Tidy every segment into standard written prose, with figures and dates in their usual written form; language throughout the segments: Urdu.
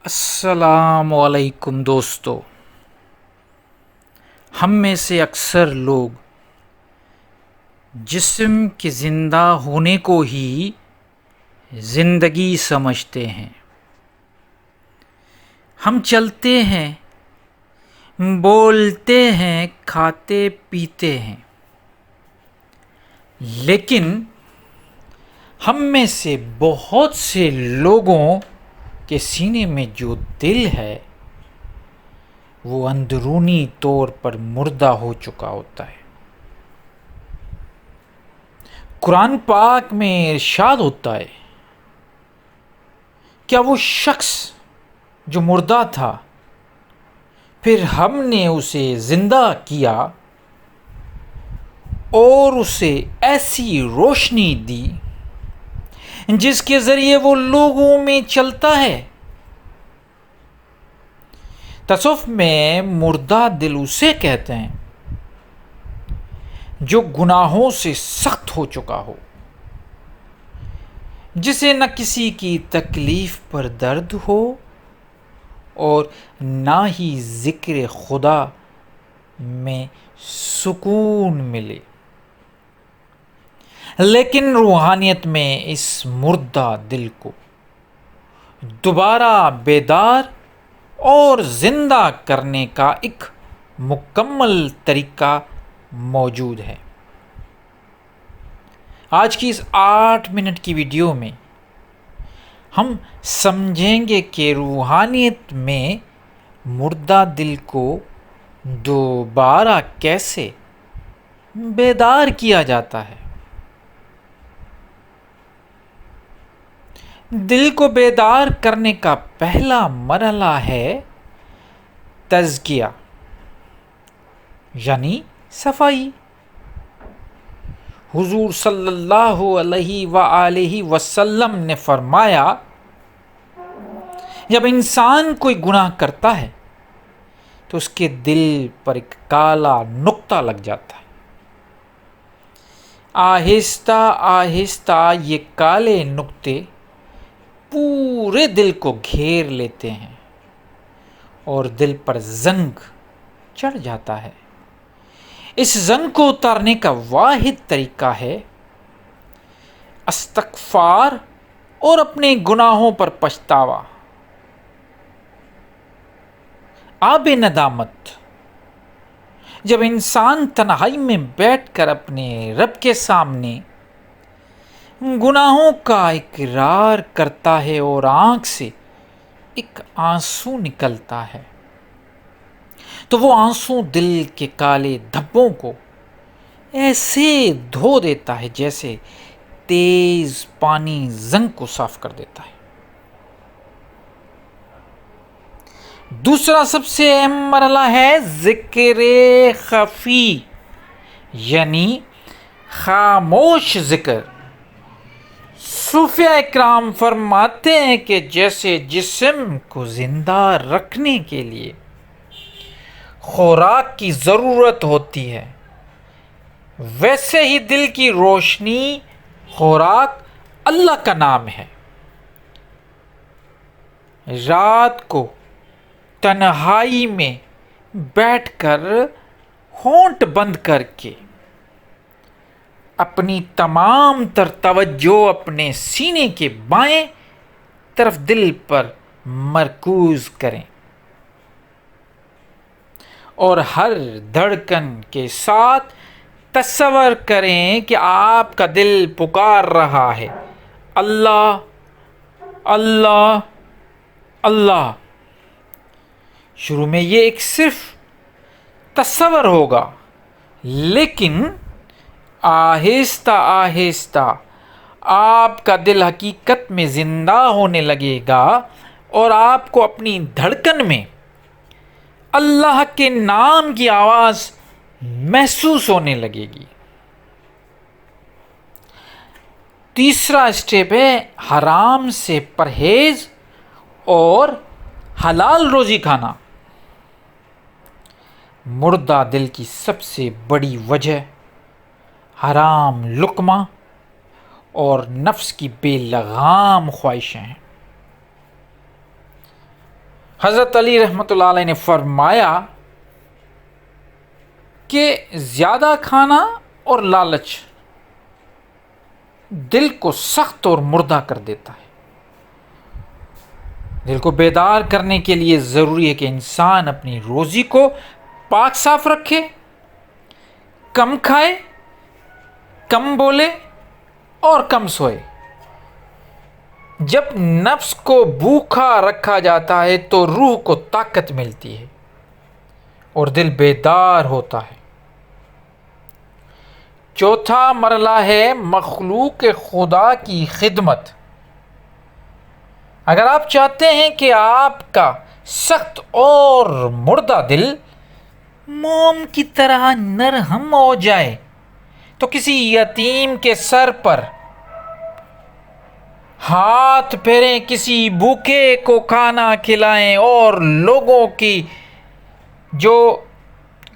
السلام علیکم دوستو، ہم میں سے اکثر لوگ جسم کے زندہ ہونے کو ہی زندگی سمجھتے ہیں۔ ہم چلتے ہیں، بولتے ہیں، کھاتے پیتے ہیں، لیکن ہم میں سے بہت سے لوگوں کے سینے میں جو دل ہے وہ اندرونی طور پر مردہ ہو چکا ہوتا ہے۔ قرآن پاک میں ارشاد ہوتا ہے، کیا وہ شخص جو مردہ تھا پھر ہم نے اسے زندہ کیا اور اسے ایسی روشنی دی جس کے ذریعے وہ لوگوں میں چلتا ہے۔ تصوف میں مردہ دل اسے کہتے ہیں جو گناہوں سے سخت ہو چکا ہو، جسے نہ کسی کی تکلیف پر درد ہو اور نہ ہی ذکر خدا میں سکون ملے، لیکن روحانیت میں اس مردہ دل کو دوبارہ بیدار اور زندہ کرنے کا ایک مکمل طریقہ موجود ہے۔ آج کی اس 8 منٹ کی ویڈیو میں ہم سمجھیں گے کہ روحانیت میں مردہ دل کو دوبارہ کیسے بیدار کیا جاتا ہے۔ دل کو بیدار کرنے کا پہلا مرحلہ ہے تزکیہ، یعنی صفائی۔ حضور صلی اللہ علیہ وآلہ وسلم نے فرمایا، جب انسان کوئی گناہ کرتا ہے تو اس کے دل پر ایک کالا نقطہ لگ جاتا ہے۔ آہستہ آہستہ یہ کالے نقطے پورے دل کو گھیر لیتے ہیں اور دل پر زنگ چڑھ جاتا ہے۔ اس زنگ کو اتارنے کا واحد طریقہ ہے استغفار اور اپنے گناہوں پر پچھتاوا۔ آب ندامت، جب انسان تنہائی میں بیٹھ کر اپنے رب کے سامنے گناہوں کا اقرار کرتا ہے اور آنکھ سے ایک آنسو نکلتا ہے تو وہ آنسو دل کے کالے دھبوں کو ایسے دھو دیتا ہے جیسے تیز پانی زنگ کو صاف کر دیتا ہے۔ دوسرا سب سے اہم مرحلہ ہے ذکر خفی، یعنی خاموش ذکر۔ صوفیاء اکرام فرماتے ہیں کہ جیسے جسم کو زندہ رکھنے کے لیے خوراک کی ضرورت ہوتی ہے، ویسے ہی دل کی روشنی خوراک اللہ کا نام ہے۔ رات کو تنہائی میں بیٹھ کر ہونٹ بند کر کے اپنی تمام تر توجہ اپنے سینے کے بائیں طرف دل پر مرکوز کریں اور ہر دھڑکن کے ساتھ تصور کریں کہ آپ کا دل پکار رہا ہے، اللہ اللہ اللہ۔ شروع میں یہ ایک صرف تصور ہوگا، لیکن آہستہ آہستہ آپ کا دل حقیقت میں زندہ ہونے لگے گا اور آپ کو اپنی دھڑکن میں اللہ کے نام کی آواز محسوس ہونے لگے گی۔ تیسرا اسٹیپ ہے حرام سے پرہیز اور حلال روزی کھانا۔ مردہ دل کی سب سے بڑی وجہ حرام لقمہ اور نفس کی بے لگام خواہشیں ہیں۔ حضرت علی رحمۃ اللہ علیہ نے فرمایا کہ زیادہ کھانا اور لالچ دل کو سخت اور مردہ کر دیتا ہے۔ دل کو بیدار کرنے کے لیے ضروری ہے کہ انسان اپنی روزی کو پاک صاف رکھے، کم کھائے، کم بولے اور کم سوئے۔ جب نفس کو بھوکا رکھا جاتا ہے تو روح کو طاقت ملتی ہے اور دل بیدار ہوتا ہے۔ چوتھا مرحلہ ہے مخلوق خدا کی خدمت۔ اگر آپ چاہتے ہیں کہ آپ کا سخت اور مردہ دل موم کی طرح نرم ہو جائے تو کسی یتیم کے سر پر ہاتھ پھیریں، کسی بھوکے کو کھانا کھلائیں اور لوگوں کی جو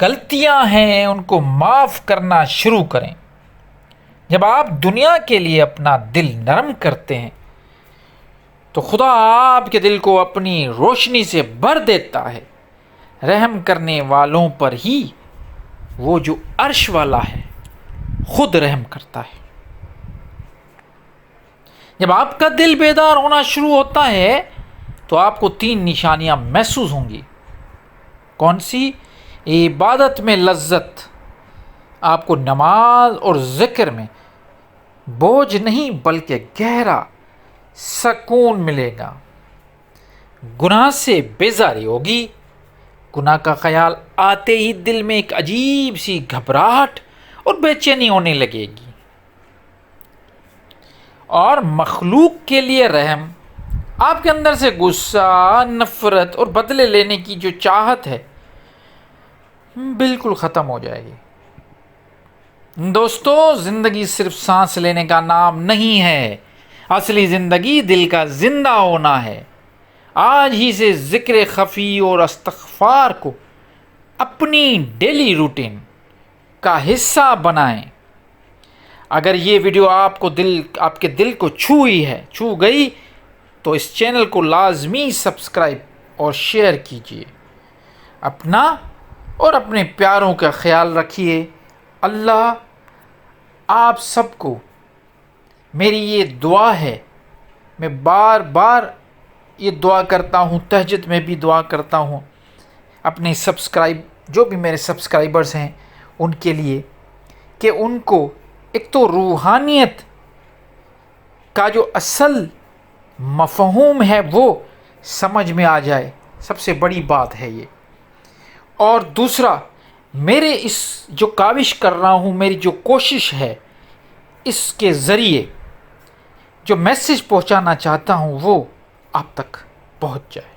غلطیاں ہیں ان کو معاف کرنا شروع کریں۔ جب آپ دنیا کے لیے اپنا دل نرم کرتے ہیں تو خدا آپ کے دل کو اپنی روشنی سے بھر دیتا ہے۔ رحم کرنے والوں پر ہی وہ جو عرش والا ہے خود رحم کرتا ہے۔ جب آپ کا دل بیدار ہونا شروع ہوتا ہے تو آپ کو 3 نشانیاں محسوس ہوں گی۔ کون سی؟ عبادت میں لذت، آپ کو نماز اور ذکر میں بوجھ نہیں بلکہ گہرا سکون ملے گا۔ گناہ سے بیزاری ہوگی، گناہ کا خیال آتے ہی دل میں ایک عجیب سی گھبراہٹ اور بے چینی ہونے لگے گی۔ اور مخلوق کے لیے رحم، آپ کے اندر سے غصہ، نفرت اور بدلے لینے کی جو چاہت ہے بالکل ختم ہو جائے گی۔ دوستو، زندگی صرف سانس لینے کا نام نہیں ہے، اصلی زندگی دل کا زندہ ہونا ہے۔ آج ہی سے ذکر خفی اور استغفار کو اپنی ڈیلی روٹین کا حصہ بنائیں۔ اگر یہ ویڈیو آپ کے دل کو چھو گئی تو اس چینل کو لازمی سبسکرائب اور شیئر کیجیے۔ اپنا اور اپنے پیاروں کا خیال رکھیے۔ اللہ آپ سب کو، میری یہ دعا ہے، میں بار بار یہ دعا کرتا ہوں، تہجد میں بھی دعا کرتا ہوں اپنے جو بھی میرے سبسکرائبرز ہیں ان کے لیے، کہ ان کو ایک تو روحانیت کا جو اصل مفہوم ہے وہ سمجھ میں آ جائے، سب سے بڑی بات ہے یہ۔ اور دوسرا، میرے اس جو کاوش کر رہا ہوں، میری جو کوشش ہے، اس کے ذریعے جو میسج پہنچانا چاہتا ہوں وہ آپ تک پہنچ جائے۔